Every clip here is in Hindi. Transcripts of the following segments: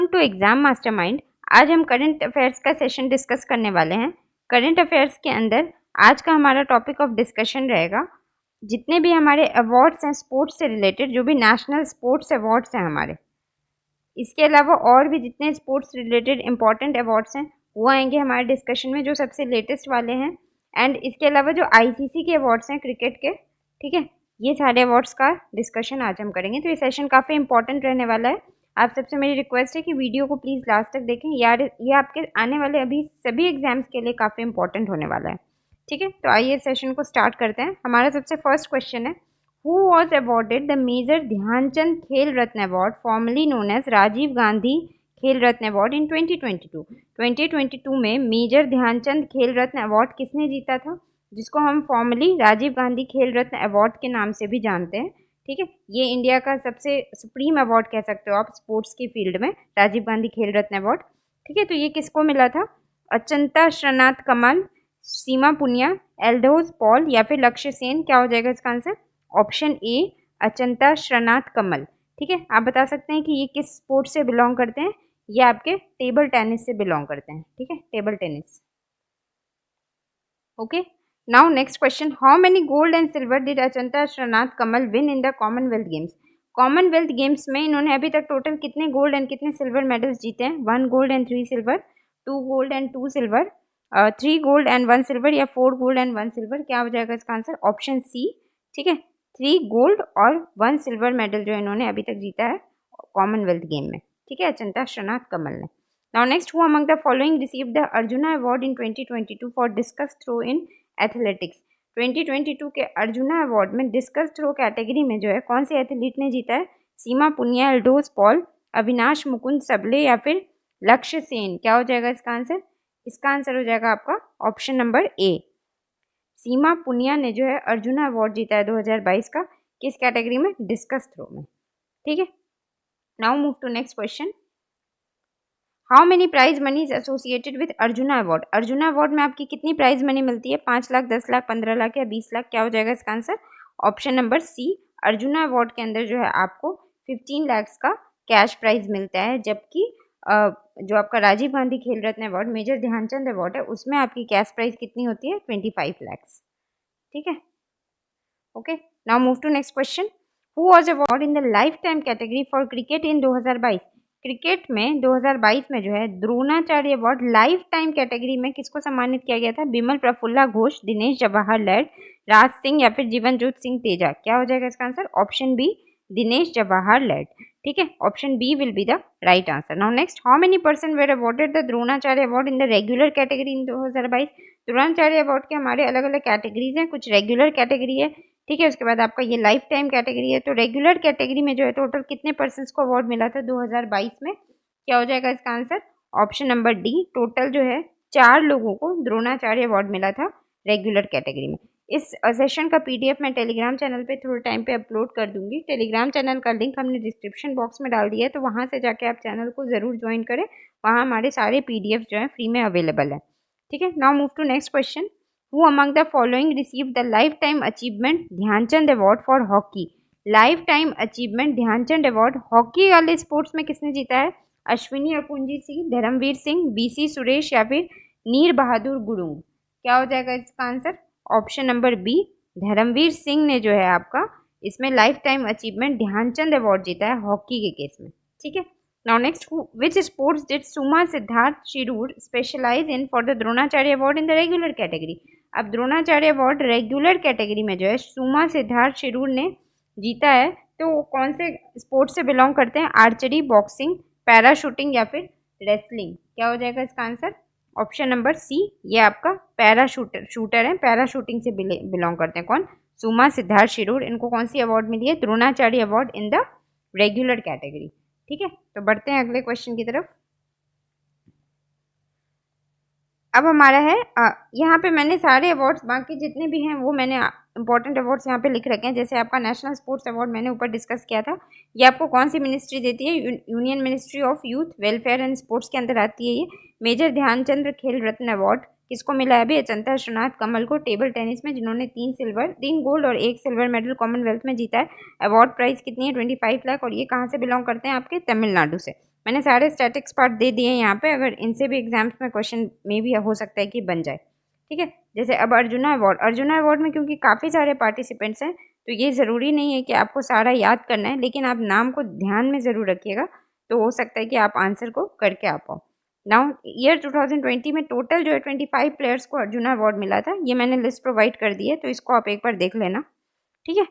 To exam mastermind. आज हम करंट अफेयर्स का सेशन डिस्कस करने वाले हैं। करंट अफेयर्स के अंदर आज का हमारा टॉपिक ऑफ डिस्कशन रहेगा जितने भी हमारे अवार्ड्स हैं स्पोर्ट्स से रिलेटेड, जो भी नेशनल स्पोर्ट्स अवार्ड्स हैं हमारे, इसके अलावा और भी जितने स्पोर्ट्स रिलेटेड इंपॉर्टेंट अवार्ड्स हैं वो आएंगे हमारे डिस्कशन में, जो सबसे लेटेस्ट वाले हैं। एंड इसके अलावा जो आईसीसी के अवार्ड्स हैं क्रिकेट के, ठीक है, ये सारे अवार्ड्स का डिस्कशन आज हम करेंगे। तो ये सेशन काफ़ी इंपॉर्टेंट रहने वाला है। आप सबसे मेरी रिक्वेस्ट है कि वीडियो को प्लीज़ लास्ट तक देखें यार, ये आपके आने वाले अभी सभी एग्जाम्स के लिए काफ़ी इंपॉर्टेंट होने वाला है। ठीक है, तो आइए सेशन को स्टार्ट करते हैं। हमारा सबसे फर्स्ट क्वेश्चन है, who was awarded the major Dhyan Chand Khel Ratna award formally known as Rajiv Gandhi Khel Ratna award in 2022। 2022 में मेजर ध्यानचंद खेल रत्न अवार्ड किसने जीता था, जिसको हम फॉर्मली राजीव गांधी खेल रत्न अवार्ड के नाम से भी जानते हैं। ठीक है, ये इंडिया का सबसे सुप्रीम अवार्ड कह सकते हो आप स्पोर्ट्स की फील्ड में, राजीव गांधी खेल रत्न अवार्ड। ठीक है, तो ये किसको मिला था, अचंता श्रीनाथ कमल, सीमा पुनिया, एल्डोज पॉल या फिर लक्ष्य सेन। क्या हो जाएगा इसका answer, option A Achanta Srinath Kamal. ठीक है, आप बता सकते हैं कि ये किस स्पोर्ट से बिलोंग करते हैं, ये आपके टेबल टेनिस से बिलोंग करते हैं। ठीक है, table tennis. Okay, now next question, how many gold and silver did Achanta Srinath Kamal win in the Commonwealth Games. Commonwealth Games में इन्होंने अभी तक टोटल कितने गोल्ड एंड कितने सिल्वर मेडल्स जीते हैं, 1 gold and 3 silver, 2 gold and 2 silver, 3 gold and 1 silver या 4 गोल्ड एंड 1 सिल्वर। क्या हो जाएगा इसका आंसर, ऑप्शन सी। ठीक है, 3 गोल्ड और 1 सिल्वर मेडल जो इन्होंने अभी तक जीता है कॉमनवेल्थ गेम में। ठीक है, अचंता श्रीनाथ कमल ने। Now next, who among the following received the Arjuna Award in 2022 for discus throw in athletics. 2022 के अर्जुना अवार्ड में डिस्कस थ्रो कैटेगरी में जो है कौन से एथलीट ने जीता है, सीमा पुनिया, एल्डोस पॉल, अविनाश मुकुंद सबले या फिर लक्ष्य सेन। क्या हो जाएगा इसका आंसर, इसका आंसर हो जाएगा आपका ऑप्शन नंबर ए। सीमा पुनिया ने जो है अर्जुना अवार्ड जीता है 2022 का, किस कैटेगरी में, डिस्कस थ्रो में। ठीक है, now move to next question, how many prize money is associated with Arjuna Award. Arjuna Award में आपकी कितनी प्राइज मनी मिलती है, 5 लाख, 10 लाख, 15 लाख या 20 लाख। क्या हो जाएगा इसका answer, option number C. Arjuna Award के अंदर जो है आपको 15 लाख का कैश प्राइज मिलता है, जबकि जो आपका Rajiv Gandhi Khel Ratna award, major Dhyanchand award है, उसमें आपकी कैश प्राइज कितनी होती है, 25 लाख। ठीक है, okay, now move to next question, who was award in the lifetime category for cricket in 2022। Cricket में 2022 में जो है Dronacharya Award lifetime category में किसको सम्मानित किया गया था, बिमल प्रफुल्ला घोष, दिनेश जवाहर लाल, राज सिंह या फिर जीवनजोत सिंह तेजा। क्या हो जाएगा इसका answer, option B, Dinesh Jawahar Lal. ठीक है, option B will be the right answer. Now next, how many person were awarded the Dronacharya award in the regular category in 2022। Dronacharya award के हमारे अलग अलग कैटेगरीज हैं, कुछ रेगुलर कैटेगरी है, ठीक है, उसके बाद आपका ये लाइफ टाइम कैटेगरी है। तो रेगुलर कैटेगरी में जो है टोटल कितने पर्सन्स को अवार्ड मिला था 2022 में, क्या हो जाएगा इसका answer, option number D. Total जो है 4 लोगों को द्रोणाचार्य अवार्ड मिला था रेगुलर कैटेगरी में। इस सेशन का पीडीएफ मैं टेलीग्राम चैनल पे थोड़े टाइम पे अपलोड कर दूंगी। टेलीग्राम चैनल का लिंक हमने डिस्क्रिप्शन बॉक्स में डाल दिया है, तो वहाँ से जाके आप चैनल को ज़रूर ज्वाइन करें, वहाँ हमारे सारे पीडीएफ जो है फ्री में अवेलेबल है। ठीक है, now move to next question, who among the following receive the lifetime achievement Dhyan Chand Award for hockey. Lifetime achievement Dhyan Chand Award hockey वाले स्पोर्ट्स में किसने जीता है, अश्विनी अकुंजी सिंह, धर्मवीर सिंह, बीसी सुरेश या फिर नीर बहादुर गुरुंग। क्या हो जाएगा इसका answer, option number B, Dharamvir Singh ने जो है आपका इसमें lifetime achievement Dhyan Chand Award जीता है हॉकी के केस में। ठीक है, now next, which sports did Suma Siddharth Shirur specialise in for the Dronacharya award in the regular category. अब द्रोणाचार्य अवार्ड रेगुलर कैटेगरी में जो है सुमा सिद्धार्थ शिरूर ने जीता है, तो वो कौन से स्पोर्ट्स से बिलोंग करते हैं, आर्चरी, बॉक्सिंग, पैराशूटिंग या फिर रेसलिंग। क्या हो जाएगा इसका आंसर, ऑप्शन नंबर सी, ये आपका शूटर है, पैराशूटिंग से बिलोंग करते हैं। कौन, सुमा सिद्धार्थ शिरूर। इनको कौन सी अवार्ड मिली है, Dronacharya award in the regular category. ठीक है, तो बढ़ते हैं अगले क्वेश्चन की तरफ। अब हमारा है यहाँ पे मैंने सारे अवार्ड्स बाकी जितने भी हैं वो मैंने इंपॉर्टेंट अवार्ड्स यहाँ पे लिख रखे हैं। जैसे आपका नेशनल स्पोर्ट्स अवार्ड मैंने ऊपर डिस्कस किया था, ये आपको कौन सी मिनिस्ट्री देती है, union ministry of youth welfare and sports के अंदर आती है ये। मेजर ध्यानचंद खेल रत्न अवार्ड किसको मिला है अभी, अचंता श्रीनाथ कमल को, टेबल टेनिस में, जिन्होंने 3 गोल्ड और 1 सिल्वर मेडल कॉमनवेल्थ में जीता है। अवार्ड प्राइस कितनी है, 25 लाख, और ये कहाँ से बिलोंग करते हैं, आपके तमिलनाडु से। मैंने सारे स्टैटिक्स पार्ट दे दिए यहाँ पे, अगर इनसे भी एग्जाम्स में क्वेश्चन में भी हो सकता है कि बन जाए, ठीक है। जैसे अब अर्जुना अवार्ड में क्योंकि काफ़ी सारे पार्टिसिपेंट्स हैं तो ये ज़रूरी नहीं है कि आपको सारा याद करना है, लेकिन आप नाम को ध्यान में ज़रूर रखिएगा, तो हो सकता है कि आप आंसर को करके आ पाओ। नाउ ईयर 2020 में टोटल जो है 25 प्लेयर्स को अर्जुना अवार्ड मिला था, ये मैंने लिस्ट प्रोवाइड कर दी है, तो इसको आप एक बार देख लेना, ठीक है।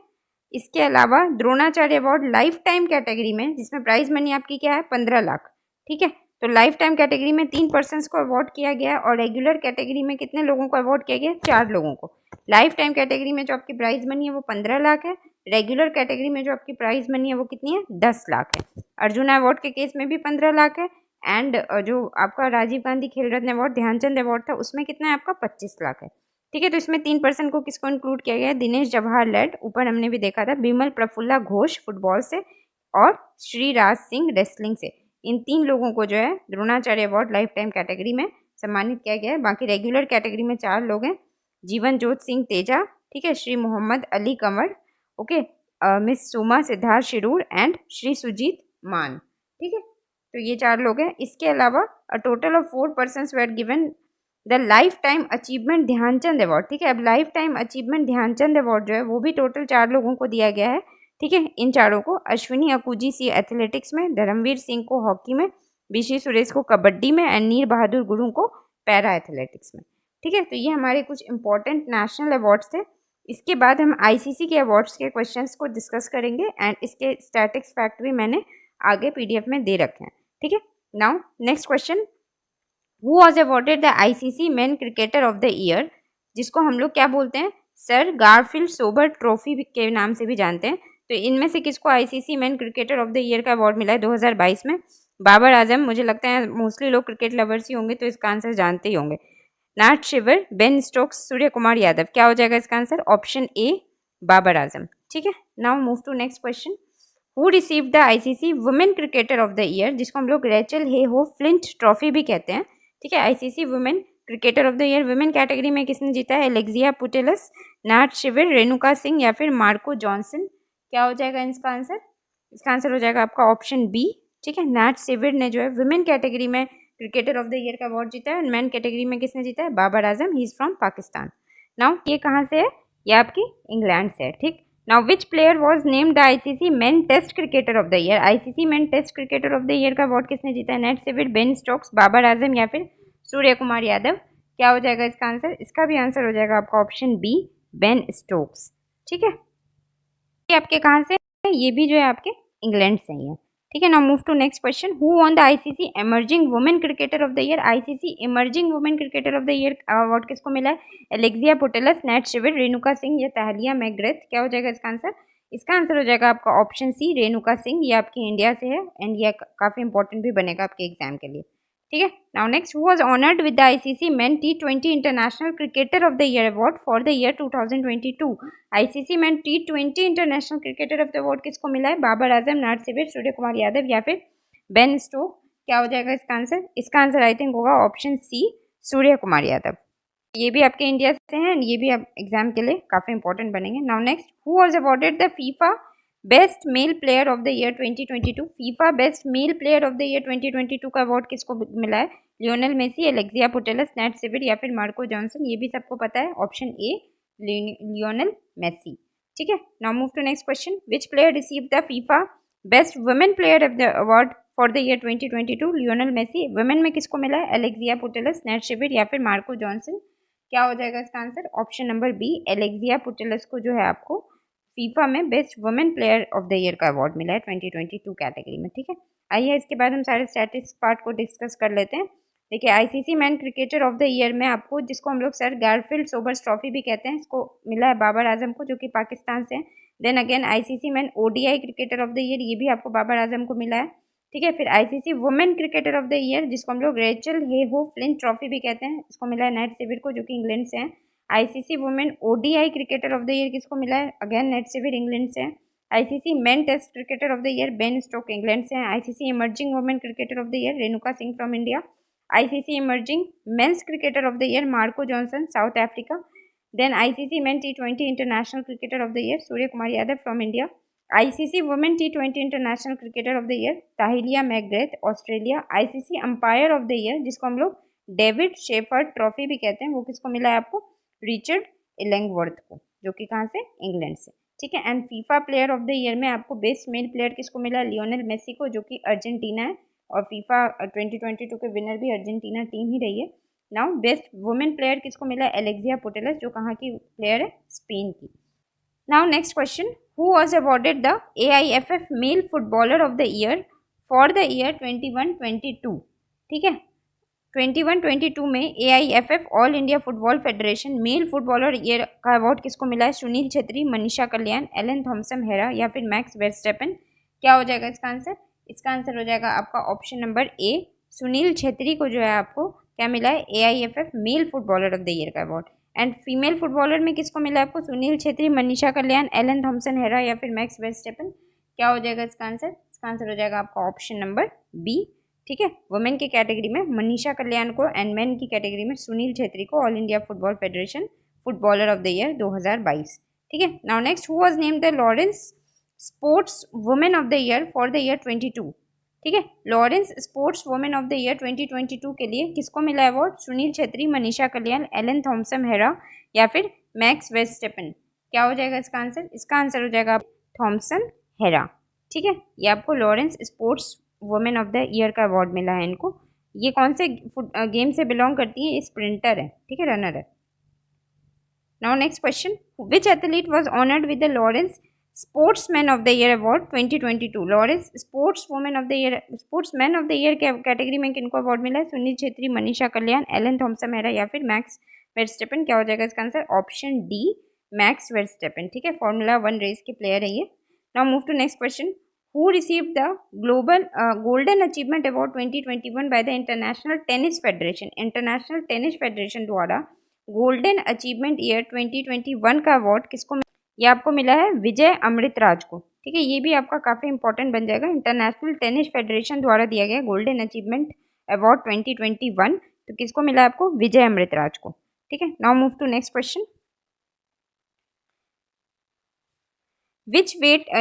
इसके अलावा Dronacharya Award lifetime category में, जिसमें प्राइज मनी आपकी क्या है 15 लाख, ठीक है। तो लाइफ टाइम कैटेगरी में 3 पर्सन को अवार्ड किया गया, और रेगुलर कैटेगरी में कितने लोगों को अवार्ड किया गया, 4 लोगों को। लाइफ टाइम कैटेगरी में जो आपकी प्राइज मनी है वो 15 लाख है, रेगुलर कैटेगरी में जो आपकी प्राइज मनी है वो कितनी है, 10 लाख है। अर्जुना अवार्ड के केस में भी 15 लाख है, एंड जो आपका राजीव गांधी खेल रत्न अवार्ड, ध्यानचंद अवार्ड था, उसमें कितना है आपका 25 लाख है, ठीक है। तो इसमें 3 पर्सन को किसको इंक्लूड किया गया है, दिनेश जवाहर लेड, ऊपर हमने भी देखा था, बिमल प्रफुल्ला घोष फुटबॉल से, और श्री राज सिंह रेसलिंग से। इन 3 लोगों को जो है Dronacharya Award lifetime category में सम्मानित किया गया है। बाकी रेगुलर कैटेगरी में 4 लोग हैं, जीवन जोत सिंह तेजा, ठीक है, Shri Mohammad Ali Kanwar, okay, miss Suma Siddharth Shirur, and Shri Sujeet Maan, ठीक है। तो ये 4 लोग हैं। इसके अलावा a total of 4 person were given the lifetime achievement Dhyan Chand Award, ठीक है। अब lifetime achievement Dhyan Chand Award जो है वो भी टोटल 4 लोगों को दिया गया है, ठीक है। इन चारों को अश्विनी अकूजी सी एथलेटिक्स में, धर्मवीर सिंह को हॉकी में, बीशी सुरेश को कबड्डी में, एंड नीर बहादुर गुरु को पैरा एथलेटिक्स में, ठीक है। तो ये हमारे कुछ इंपॉर्टेंट नेशनल अवार्ड्स थे। इसके बाद हम आईसीसी के अवार्ड्स के क्वेश्चंस को डिस्कस करेंगे, एंड इसके स्टैटिक्स फैक्ट भी मैंने आगे पीडीएफ में दे रखे हैं, ठीक है। Now next question, who was awarded the ICC man cricketer of the year, जिसको हम लोग क्या बोलते हैं, सर गारफील्ड सोबर ट्रॉफी के नाम से भी जानते हैं। तो इनमें से किसको ICC man cricketer of the year का अवार्ड मिला है 2022 में, बाबर आजम। मुझे लगता है मोस्टली लोग क्रिकेट लवर्स ही होंगे तो इसका आंसर जानते ही होंगे। Nat Sciver, Ben Stokes, Surya Kumar Yadav, क्या हो जाएगा इसका answer, option A Babar Azam, ठीक है। Now move to next question, who receive the ICC women cricketer of the year, जिसको हम लोग रेचल हे हो फ्लिंट ट्रॉफी भी कहते हैं, ठीक है। ICC women cricketer of the year women category में किसने जीता है, एलेक्सिया पुटेलस, नाट शिविर, रेणुका सिंह, या फिर मार्को जॉनसन, क्या हो जाएगा इसका आंसर, इसका आंसर हो जाएगा आपका ऑप्शन बी, ठीक है। नाट शिविर ने जो है वुमेन कैटेगरी में क्रिकेटर ऑफ द ईयर का अवार्ड जीता है, एंड मैन कैटेगरी में किसने जीता है, Babar Azam, he is from Pakistan. Now ये कहाँ से है, ये आपकी इंग्लैंड से है, ठीक। Now which player was named ICC men Test cricketer of the year, ICC men Test cricketer of the year का अवार्ड किसने जीता है, नेट सिविर, बेन स्टोक्स, बाबर आजम, या फिर सूर्य कुमार यादव, क्या हो जाएगा इसका आंसर, इसका भी आंसर हो जाएगा आपका ऑप्शन बी, बेन स्टोक्स, ठीक है। ये आपके कहाँ से है? ये भी जो है आपके इंग्लैंड से ही है, ठीक है। Now move to next question, who won the ICC emerging women cricketer of the year, ICC emerging women cricketer of the year award किसको मिला है, एलेक्सिया पुटेलस, नेट शिविर, रेणुका सिंह, या ताहलिया मैकग्रेथ, क्या हो जाएगा इसका आंसर, इसका आंसर हो जाएगा आपका ऑप्शन सी, रेणुका सिंह। ये आपकी इंडिया से है, एंड ये काफ़ी इंपॉर्टेंट भी बनेगा आपके एग्जाम के लिए, ठीक है। Now next, who was honoured with the ICC men T20 international cricketer of the year award for the year 2022, ICC men T20 international cricketer of the award किसको मिला है, बाबर आजम, नाट सिविर, सूर्य कुमार यादव, या फिर बेन स्टोक, क्या हो जाएगा इसका आंसर, इसका आंसर आई थिंक होगा ऑप्शन सी, सूर्य कुमार यादव। ये भी आपके इंडिया से हैं, ये भी आप एग्जाम के लिए काफ़ी इंपॉर्टेंट बनेंगे। Now next, who was awarded the FIFA best male player of the year 2022, FIFA best male player of the year 2022 का अवार्ड किसको मिला है, Lionel Messi, Alexia Putellas, Nat Sciver, या फिर मार्को जॉनसन, ये भी सबको पता है, ऑप्शन ए लियोनेल मेसी, ठीक है। Now move to next question, which player receive the FIFA best women player of the award for the year 2022, Lionel Messi, women में किसको मिला है, एलेक्सिया पुटेलस, नेट शिविर, या फिर मार्को जॉनसन, क्या हो जाएगा इसका answer, option number B, Alexia Putellas को जो है आपको फीफा में best women player of the year का अवार्ड मिला है 2022 कैटेगरी में, ठीक है। आइए इसके बाद हम सारे स्टैटिस्टिक्स पार्ट को डिस्कस कर लेते हैं। देखिए, ICC man cricketer of the year में आपको, जिसको हम लोग सर गारफील्ड सोबर्स ट्रॉफी भी कहते हैं, इसको मिला है बाबर आजम को, जो कि पाकिस्तान से है। Then again ICC man ODI cricketer of the year, ये भी आपको बाबर आजम को मिला है, ठीक है। फिर ICC women cricketer of the year, जिसको हम लोग रेचल हे हो फ्लिंट ट्रॉफी भी कहते हैं, इसको मिला है नेट सिविर को, जो कि इंग्लैंड से हैं। ICC women ODI cricketer of the year किसको मिला है, अगेन नेट सिविर, इंग्लैंड से हैं। ICC men Test cricketer of the year Ben Stokes, England से हैं। ICC emerging women cricketer of the year Renuka Singh from India. ICC emerging men's cricketer of the year Marco Jansen, South Africa. Then ICC men T20 international cricketer of the year Surya Kumar Yadav from India. ICC women T20 international cricketer of the year Tahlia McGrath Australia. ICC umpire of the year जिसको हम लोग डेविड शेफर्ड ट्रॉफी भी कहते हैं, वो किसको मिला है आपको? रिचर्ड इलिंगवर्थ को, जो कि कहाँ से? इंग्लैंड से। ठीक है। And FIFA player of the year में आपको बेस्ट मेल प्लेयर किसको मिला? लियोनेल मेसी को, जो कि अर्जेंटीना है, और फीफा 2022 के विनर भी अर्जेंटीना टीम ही रही है। नाउ बेस्ट वुमेन प्लेयर किसको मिला? एलेक्सिया पुटेलस, जो कहाँ की प्लेयर है? स्पेन की। Now next question, who was awarded the AIFF Male Footballer of the Year for the year 21-22? ठीक है। 21-22 में AIFF all India football federation male footballer year का अवार्ड किसको मिला है? Sunil Chhetri, Manisha Kalyan, Elaine Thompson Herah या फिर मैक्स वेस्टस्टैपन। क्या हो जाएगा इसका आंसर? इसका आंसर हो जाएगा आपका option number A, Sunil Chhetri को जो है आपको क्या मिला है? AIFF male footballer of the year का अवार्ड। एंड फीमेल फुटबॉलर में किसको मिला है आपको? Sunil Chhetri, Manisha Kalyan, Elaine Thompson Herah या फिर मैक्स वेस्टस्टैपन। क्या हो जाएगा इसका आंसर? इसका आंसर हो जाएगा आपका ऑप्शन नंबर बी। ठीक है। वुमेन की कैटेगरी में मनीषा कल्याण को एंड मेन की कैटेगरी में सुनील छेत्री को all India football federation footballer of the year 2022। ठीक है। Now next, who was named the Lawrence sports women of the year for the year 22? ठीक है। Lawrence sports women of the year 2022 के लिए किसको मिला award? Sunil Chhetri, Manisha Kalyan, Elaine Thompson Herah या फिर मैक्स वेस्टस्टैपन। क्या हो जाएगा इसका आंसर? इसका आंसर हो जाएगा थॉमसन हेरा। ठीक है। ये आपको Lawrence sports women of the year का अवार्ड मिला है इनको। ये कौन से गेम से बिलोंग करती है? स्प्रिंटर है। ठीक है, रनर है। Now next question, which athlete was honoured with the Lawrence sportsman of the year award 2022? Lawrence sports women of the year, sportsman of the year के कैटेगरी में किनको अवार्ड मिला है? Sunil Chhetri, Manisha Kalyan, Elaine Thompson Herah या फिर मैक्स वेस्टस्टैपन। क्या हो जाएगा इसका answer? Option D, Max Verstappen. ठीक है। फॉर्मूला 1 रेस के प्लेयर है ये। Now move to next question, who received the global golden achievement award 2021 by the international tennis federation? International tennis federation द्वारा गोल्डन अचीवमेंट ईयर 2021 का अवार्ड किसको? ये आपको मिला है विजय अमृतराज को। ठीक है। ये भी आपका काफी इंपॉर्टेंट बन जाएगा। इंटरनेशनल टेनिस फेडरेशन द्वारा दिया गया गोल्डन अचीवमेंट अवार्ड 2021, तो किसको मिला है आपको? विजय अमृतराज को। ठीक है। Now move to next question, which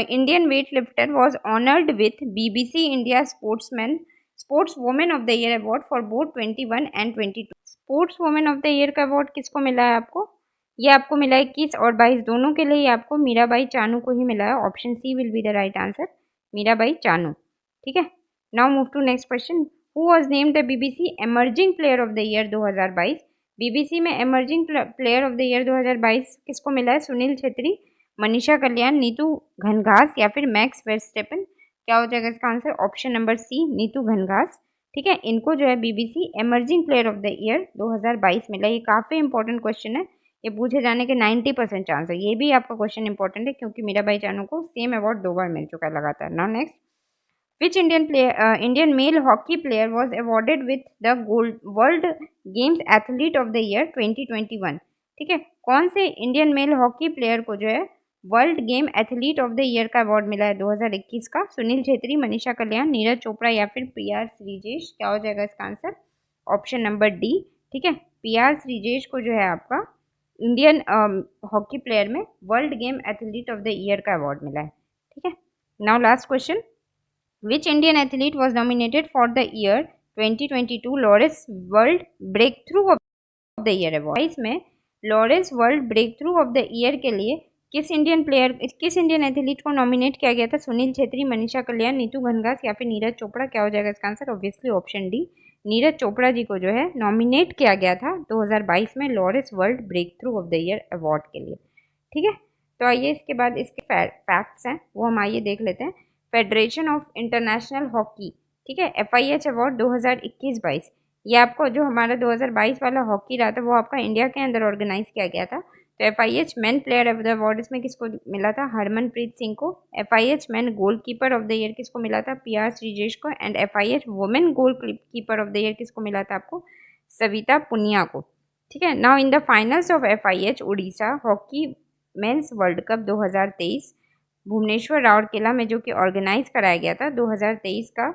Indian weightlifter was honored with BBC India Sportswoman of the Year award for both 21 and 22? Sportswoman of the Year का अवार्ड किसको मिला है आपको? ये आपको मिला है 21 और 22 दोनों के लिए आपको मीराबाई चानू को ही मिला है। Option C will be the right answer, Mirabai Chanu. ठीक है। Now move to next question, who was named the BBC emerging player of the year 2022? BBC में emerging player of the year 2022 किसको मिला है? सुनील छेत्री, मनीषा कल्याण, नीतू घनघास या फिर मैक्स वेस्टस्टैपन। क्या हो जाएगा इसका answer? Option number C, Neetu Ghanghas. ठीक है। इनको जो है BBC emerging player of the year 2022 मिला। ये काफ़ी इंपॉर्टेंट क्वेश्चन है, ये पूछे जाने के 90% चांस है। ये भी आपका क्वेश्चन इंपॉर्टेंट है क्योंकि मीराबाई चानू को सेम अवार्ड 2 बार मिल चुका है लगातार। Now next, which Indian male hockey player was awarded with the world games athlete of the year 2021? ठीक है। कौन से इंडियन मेल हॉकी प्लेयर को जो है world game athlete of the year का अवार्ड मिला है 2021 का? सुनील छेत्री, मनीषा कल्याण, नीरज चोपड़ा या फिर पीआर श्रीजेश। क्या हो जाएगा इसका आंसर? Option number D. ठीक है। पीआर श्रीजेश को जो है आपका इंडियन हॉकी प्लेयर में world game athlete of the year का अवार्ड मिला है। ठीक है। Now last question, which Indian athlete was nominated for the year 2022 Lawrence world breakthrough of the year award? इसमें Lawrence world breakthrough of the year के लिए किस इंडियन एथलीट को नॉमिनेट किया गया था? सुनील छेत्री, मनीषा कल्याण, नीतू घनघास या फिर नीरज चोपड़ा। क्या हो जाएगा इसका answer? Obviously option D, Neeraj Chopra ji को जो है नॉमिनेट किया गया था 2022 में Lawrence world breakthrough of the year award के लिए। ठीक है। तो आइए इसके बाद इसके फैक्ट्स हैं वो हम आइए देख लेते हैं। फेडरेशन ऑफ इंटरनेशनल हॉकी, ठीक है, FIH अवार्ड 2021-22, ये आपको जो हमारा 2022 वाला हॉकी रहा था वो आपका इंडिया के अंदर ऑर्गेनाइज किया गया था। तो FIH man player of the award इसमें किसको मिला था? हरमनप्रीत सिंह को। FIH man goalkeeper of the year किसको मिला था? पीआर श्रीजेश को। And FIH women goal keeper of the year किसको मिला था आपको? सविता पुनिया को। ठीक है। Now in the finals of FIH Orissa hockey men's world cup 2023 Bhubaneswar Rourkela में जो कि ऑर्गेनाइज कराया गया था 2023 का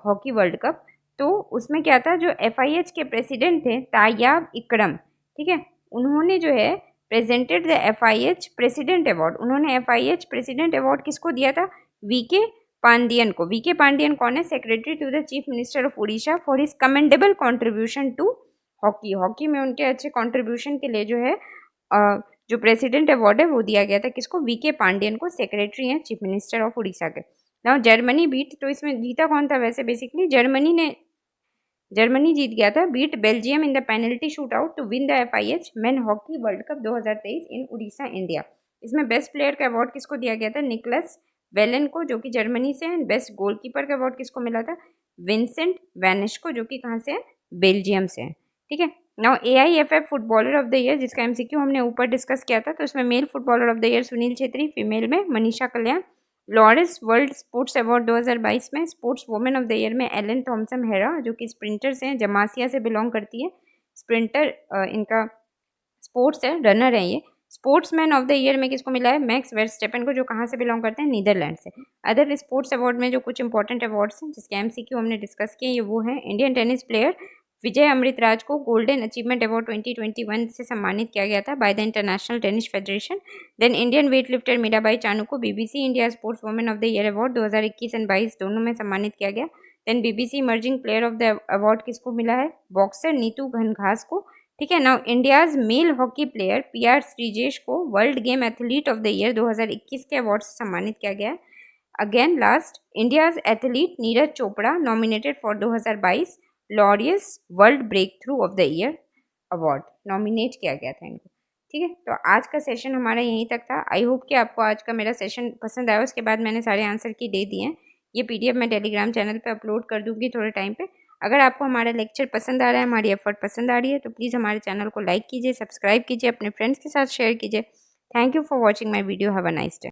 हॉकी वर्ल्ड कप, तो उसमें क्या था, जो FIH के प्रेसिडेंट थे तायाब इकरम, ठीक है, उन्होंने जो है presented the FIH president award, उन्होंने FIH प्रेसिडेंट अवार्ड किसको दिया था? VK पांडियन को। VK पांडियन कौन है? Secretary to the chief minister of Orissa for his commendable contribution to hockey. Hockey में उनके अच्छे कॉन्ट्रीब्यूशन के लिए जो है जो प्रेसिडेंट अवार्ड है वो दिया गया था किसको? VK पांडियन को, सेक्रेटरी हैं चीफ मिनिस्टर ऑफ उड़ीसा के। नाउ जर्मनी बीट, तो इसमें जीता कौन था? वैसे बेसिकली जर्मनी जीत गया था, beat Belgium in the penalty shoot out to win the FIH men hockey world cup 2023 in Orissa India. इसमें बेस्ट प्लेयर का अवार्ड किसको दिया गया था? निकलस वेलन को, जो कि जर्मनी से है। बेस्ट गोलकीपर का अवार्ड किसको मिला था? विंसेंट वैनिश को, जो कि कहाँ से है? बेल्जियम से है। ठीक है। Now AIFF footballer of the year, जिसका MCQ हमने ऊपर डिस्कस किया था, तो इसमें male footballer of the year Sunil Chhetri, female में Manisha Kalyan. Laureus world sports award 2022 में sports women of the year में एलन थॉमसन हेरा, जो कि स्प्रिंटर से हैं, जमासिया से बिलोंग करती है। स्प्रिंटर इनका स्पोर्ट्स है, रनर है ये। स्पोर्ट्समैन ऑफ द ईयर में किसको मिला है? मैक्स वेरस्टेपन को, जो कहाँ से बिलोंग करते हैं? नीदरलैंड से। अदर स्पोर्ट्स अवार्ड में जो कुछ इंपॉर्टेंट अवार्ड्स हैं जिसके MCQ हमने डिस्कस किए, ये वो हैं। Indian tennis player Vijay Amritraj को गोल्डन अचीवमेंट अवार्ड 2021 से सम्मानित किया गया था by the international tennis federation. Then Indian weightlifter Mirabai Chanu को BBC India sports women of the year award 2021 and 22 दोनों में सम्मानित किया गया। Then BBC emerging player of the award किसको मिला है? बॉक्सर नीतू घनघास को। ठीक है। Now India's male hockey player PR Sreejesh को world game athlete of the year 2021 के अवार्ड से सम्मानित किया गया है। Again last, India's athlete Neeraj Chopra nominated for 2022 Laureus world breakthrough of the year award nominate किया गया था इनको। ठीक है। तो आज का सेशन हमारा यहीं तक था। आई होप कि आपको आज का मेरा सेशन पसंद आया। उसके बाद मैंने सारे आंसर की दे दिए हैं। ये PDF मैं टेलीग्राम चैनल पे अपलोड कर दूंगी थोड़े टाइम पे। अगर आपको हमारा लेक्चर पसंद आ रहा है, हमारी एफर्ट पसंद आ रही है, तो प्लीज़ हमारे चैनल को लाइक कीजिए, सब्सक्राइब कीजिए, अपने फ्रेंड्स के साथ शेयर कीजिए। Thank you for watching my video. Have a nice day.